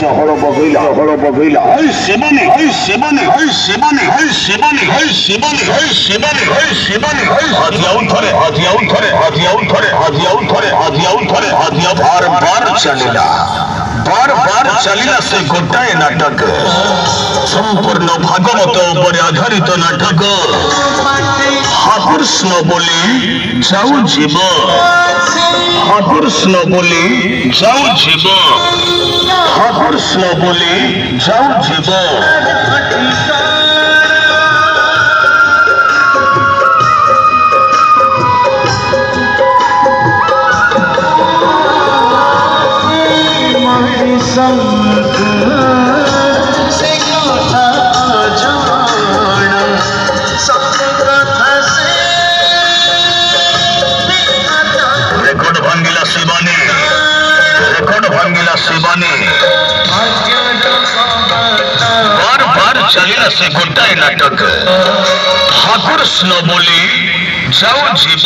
चहड़ पकईला हई शिवानी हई शिवानी हई शिवानी हई शिवानी हई शिवानी हई शिवानी हई शिवानी हई हदियाउ थरे बार बार चलिला से गोटाए नाटक संपूर्ण भागवत उपरे आधारित नाटक हाकृष्ण बोली जाऊ जीव हाकृष्ण बोली जाऊ जीव हाकृष्ण बोली जाऊ जीव बार बार चलिला से गोटाए नाटक हाकृष्ण बोली जाऊ जीव।